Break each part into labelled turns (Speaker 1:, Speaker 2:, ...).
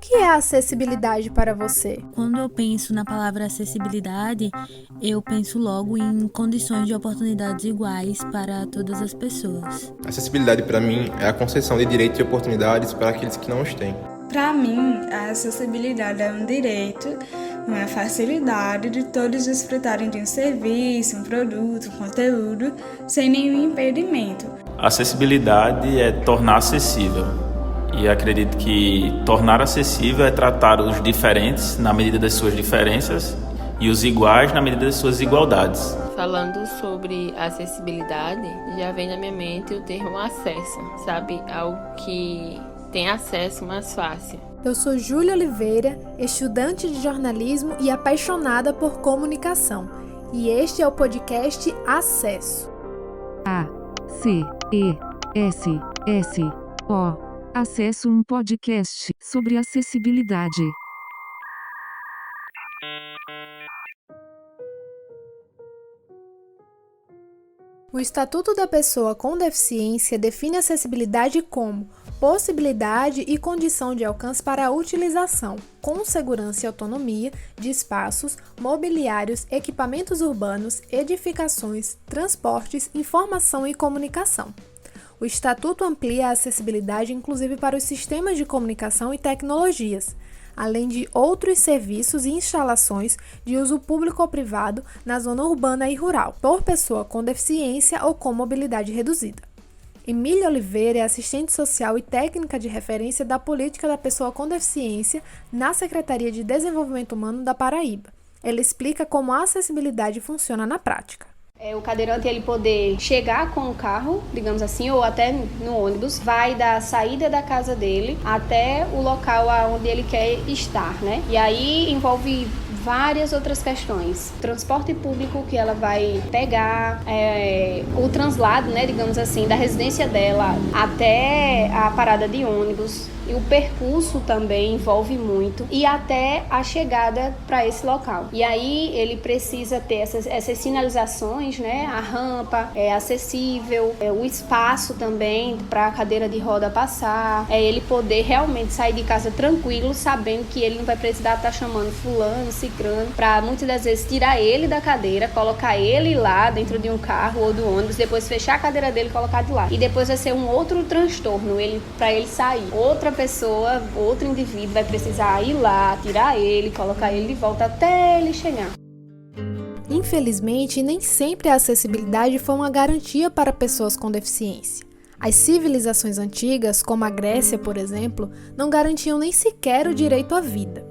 Speaker 1: que é a acessibilidade para você?
Speaker 2: Quando eu penso na palavra acessibilidade, eu penso logo em condições de oportunidades iguais para todas as pessoas.
Speaker 3: Acessibilidade, para mim, é a concessão de direitos e oportunidades para aqueles que não os têm.
Speaker 4: Para mim, a acessibilidade é um direito, uma facilidade de todos desfrutarem de um serviço, um produto, um conteúdo, sem nenhum impedimento.
Speaker 5: A acessibilidade é tornar acessível. E acredito que tornar acessível é tratar os diferentes na medida das suas diferenças e os iguais na medida das suas igualdades.
Speaker 6: Falando sobre acessibilidade, já vem na minha mente o termo acesso, sabe? Algo que tem acesso mais fácil.
Speaker 1: Eu sou Júlia Oliveira, estudante de jornalismo e apaixonada por comunicação. E este é o podcast Acesso.
Speaker 7: A-C-E-S-S-O. Acesso, um podcast sobre acessibilidade.
Speaker 1: O Estatuto da Pessoa com Deficiência define acessibilidade como possibilidade e condição de alcance para a utilização, com segurança e autonomia, de espaços, mobiliários, equipamentos urbanos, edificações, transportes, informação e comunicação. O Estatuto amplia a acessibilidade inclusive para os sistemas de comunicação e tecnologias, além de outros serviços e instalações de uso público ou privado na zona urbana e rural, por pessoa com deficiência ou com mobilidade reduzida. Emília Oliveira é assistente social e técnica de referência da Política da Pessoa com Deficiência na Secretaria de Desenvolvimento Humano da Paraíba. Ela explica como a acessibilidade funciona na prática.
Speaker 8: O cadeirante ele poder chegar com o carro, digamos assim, ou até no ônibus, vai da saída da casa dele até o local onde ele quer estar, né? E aí envolve várias outras questões. Transporte público que ela vai pegar, o translado, né, digamos assim, da residência dela até a parada de ônibus. E o percurso também envolve muito. E até a chegada para esse local. E aí ele precisa ter essas sinalizações, né? A rampa é acessível, o espaço também para a cadeira de roda passar. Ele poder realmente sair de casa tranquilo, sabendo que ele não vai precisar estar chamando fulano, cicrano, para muitas das vezes tirar ele da cadeira, colocar ele lá dentro de um carro ou do ônibus, depois fechar a cadeira dele e colocar de lá. E depois vai ser um outro transtorno para ele sair. Outra pessoa, outro indivíduo vai precisar ir lá, tirar ele, colocar ele de volta até ele chegar.
Speaker 1: Infelizmente, nem sempre a acessibilidade foi uma garantia para pessoas com deficiência. As civilizações antigas, como a Grécia, por exemplo, não garantiam nem sequer o direito à vida.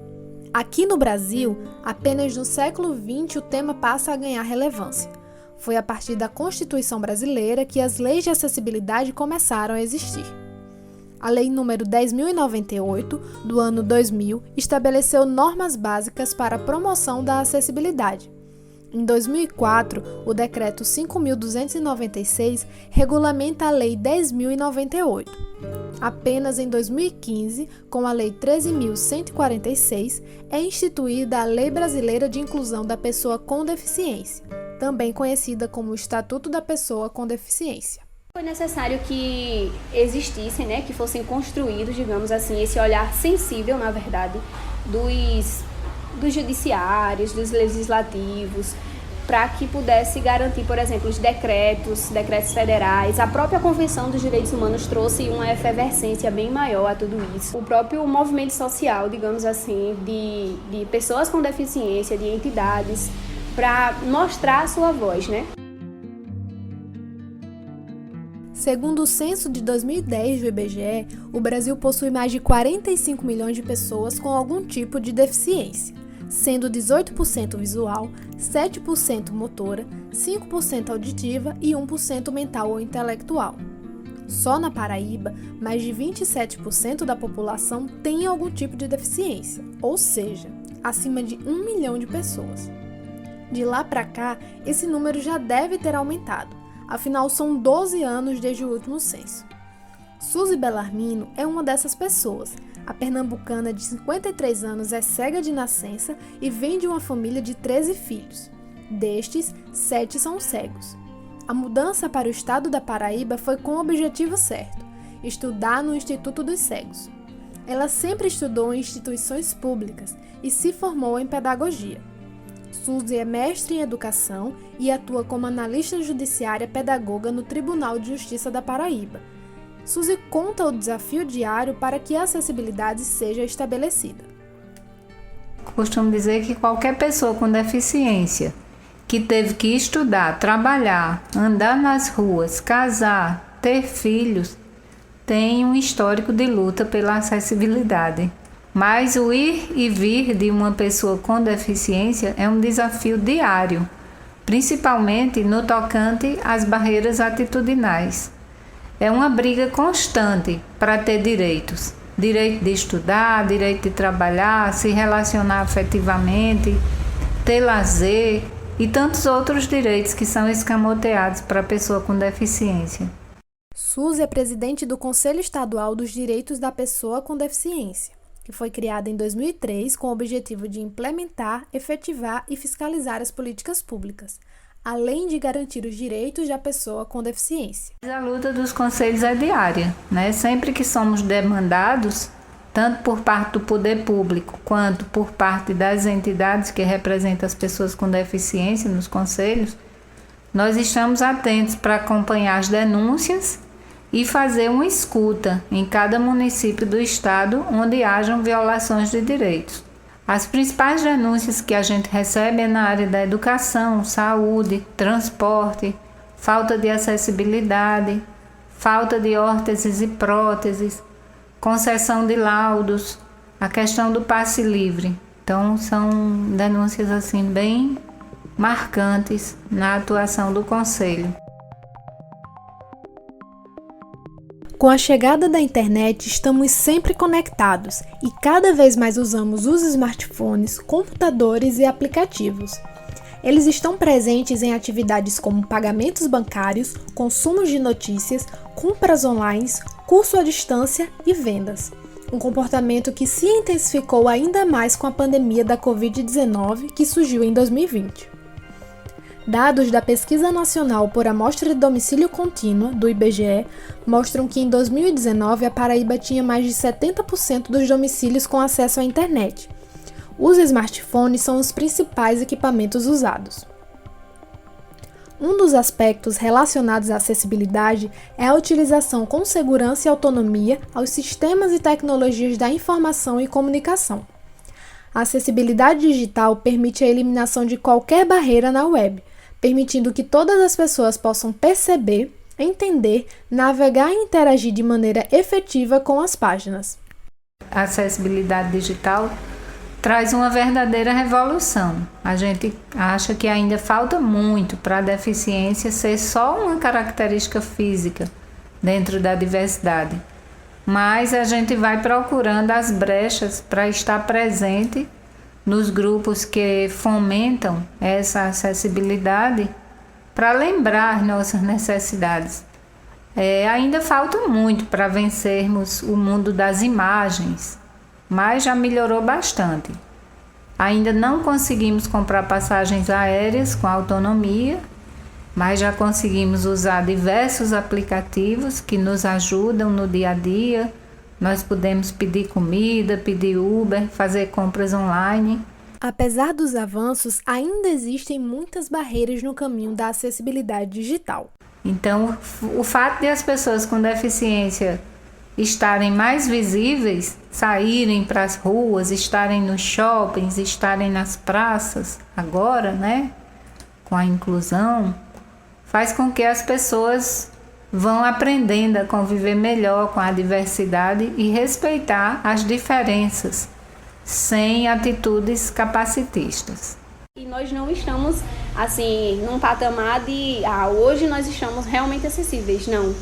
Speaker 1: Aqui no Brasil, apenas no século XX o tema passa a ganhar relevância. Foi a partir da Constituição Brasileira que as leis de acessibilidade começaram a existir. A Lei nº 10.098, do ano 2000, estabeleceu normas básicas para a promoção da acessibilidade. Em 2004, o Decreto 5.296 regulamenta a Lei 10.098. Apenas em 2015, com a Lei 13.146, é instituída a Lei Brasileira de Inclusão da Pessoa com Deficiência, também conhecida como Estatuto da Pessoa com Deficiência.
Speaker 8: Foi necessário que existissem, né, que fossem construídos, digamos assim, esse olhar sensível, na verdade, dos judiciários, dos legislativos, para que pudesse garantir, por exemplo, os decretos federais. A própria Convenção dos Direitos Humanos trouxe uma efervescência bem maior a tudo isso. O próprio movimento social, digamos assim, de pessoas com deficiência, de entidades, para mostrar a sua voz, né?
Speaker 1: Segundo o censo de 2010 do IBGE, o Brasil possui mais de 45 milhões de pessoas com algum tipo de deficiência, sendo 18% visual, 7% motora, 5% auditiva e 1% mental ou intelectual. Só na Paraíba, mais de 27% da população tem algum tipo de deficiência, ou seja, acima de 1 milhão de pessoas. De lá para cá, esse número já deve ter aumentado. Afinal, são 12 anos desde o último censo. Suzy Bellarmino é uma dessas pessoas. A pernambucana de 53 anos é cega de nascença e vem de uma família de 13 filhos. Destes, 7 são cegos. A mudança para o estado da Paraíba foi com o objetivo certo: estudar no Instituto dos Cegos. Ela sempre estudou em instituições públicas e se formou em pedagogia. Suzy é mestre em educação e atua como analista judiciária pedagoga no Tribunal de Justiça da Paraíba. Suzy conta o desafio diário para que a acessibilidade seja estabelecida.
Speaker 9: Costumo dizer que qualquer pessoa com deficiência que teve que estudar, trabalhar, andar nas ruas, casar, ter filhos, tem um histórico de luta pela acessibilidade. Mas o ir e vir de uma pessoa com deficiência é um desafio diário, principalmente no tocante às barreiras atitudinais. É uma briga constante para ter direitos. Direito de estudar, direito de trabalhar, se relacionar afetivamente, ter lazer e tantos outros direitos que são escamoteados para a pessoa com deficiência.
Speaker 1: Suzy é presidente do Conselho Estadual dos Direitos da Pessoa com Deficiência, que foi criada em 2003 com o objetivo de implementar, efetivar e fiscalizar as políticas públicas, além de garantir os direitos da pessoa com deficiência.
Speaker 9: A luta dos conselhos é diária, né? Sempre que somos demandados, tanto por parte do poder público quanto por parte das entidades que representam as pessoas com deficiência nos conselhos, nós estamos atentos para acompanhar as denúncias e fazer uma escuta em cada município do estado onde hajam violações de direitos. As principais denúncias que a gente recebe é na área da educação, saúde, transporte, falta de acessibilidade, falta de órteses e próteses, concessão de laudos, a questão do passe livre. Então são denúncias assim bem marcantes na atuação do Conselho.
Speaker 1: Com a chegada da internet, estamos sempre conectados e cada vez mais usamos os smartphones, computadores e aplicativos. Eles estão presentes em atividades como pagamentos bancários, consumo de notícias, compras online, curso à distância e vendas. Um comportamento que se intensificou ainda mais com a pandemia da Covid-19 que surgiu em 2020. Dados da Pesquisa Nacional por Amostra de Domicílio Contínua, do IBGE, mostram que em 2019 a Paraíba tinha mais de 70% dos domicílios com acesso à internet. Os smartphones são os principais equipamentos usados. Um dos aspectos relacionados à acessibilidade é a utilização com segurança e autonomia aos sistemas e tecnologias da informação e comunicação. A acessibilidade digital permite a eliminação de qualquer barreira na web, permitindo que todas as pessoas possam perceber, entender, navegar e interagir de maneira efetiva com as páginas.
Speaker 9: A acessibilidade digital traz uma verdadeira revolução. A gente acha que ainda falta muito para a deficiência ser só uma característica física dentro da diversidade, mas a gente vai procurando as brechas para estar presente nos grupos que fomentam essa acessibilidade para lembrar nossas necessidades. Ainda falta muito para vencermos o mundo das imagens, mas já melhorou bastante. Ainda não conseguimos comprar passagens aéreas com autonomia, mas já conseguimos usar diversos aplicativos que nos ajudam no dia a dia. Nós podemos pedir comida, pedir Uber, fazer compras online.
Speaker 1: Apesar dos avanços, ainda existem muitas barreiras no caminho da acessibilidade digital.
Speaker 9: Então, o fato de as pessoas com deficiência estarem mais visíveis, saírem para as ruas, estarem nos shoppings, estarem nas praças agora, né, com a inclusão, faz com que as pessoas vão aprendendo a conviver melhor com a diversidade e respeitar as diferenças, sem atitudes capacitistas.
Speaker 8: E nós não estamos, assim, num patamar de, hoje nós estamos realmente acessíveis, não.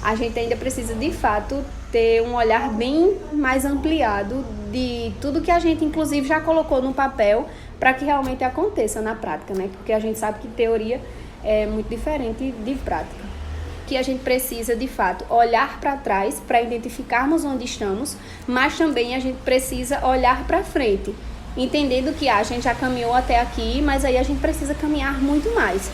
Speaker 8: A gente ainda precisa, de fato, ter um olhar bem mais ampliado de tudo que a gente, inclusive, já colocou no papel para que realmente aconteça na prática, né? Porque a gente sabe que teoria é muito diferente de prática. Que a gente precisa, de fato, olhar para trás para identificarmos onde estamos, mas também a gente precisa olhar para frente, entendendo que a gente já caminhou até aqui, mas aí a gente precisa caminhar muito mais.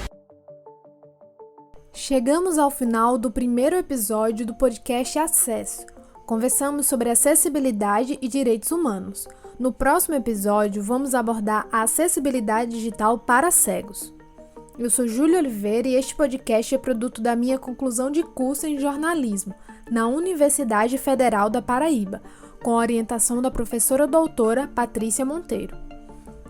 Speaker 1: Chegamos ao final do primeiro episódio do podcast Acesso, Conversamos sobre acessibilidade e direitos humanos. No próximo episódio, vamos abordar a acessibilidade digital para cegos. Eu sou Júlia Oliveira e este podcast é produto da minha conclusão de curso em jornalismo na Universidade Federal da Paraíba, com a orientação da professora doutora Patrícia Monteiro.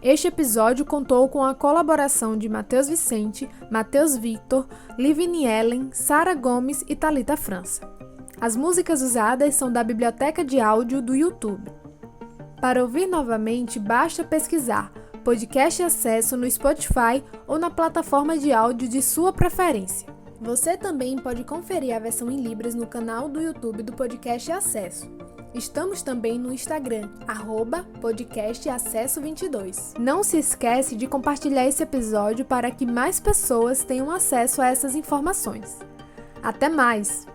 Speaker 1: Este episódio contou com a colaboração de Matheus Vicente, Matheus Victor, Livine Ellen, Sara Gomes e Thalita França. As músicas usadas são da biblioteca de áudio do YouTube. Para ouvir novamente, basta pesquisar Podcast Acesso no Spotify ou na plataforma de áudio de sua preferência. Você também pode conferir a versão em Libras no canal do YouTube do Podcast Acesso. Estamos também no Instagram, @podcastacesso22. Não se esquece de compartilhar esse episódio para que mais pessoas tenham acesso a essas informações. Até mais!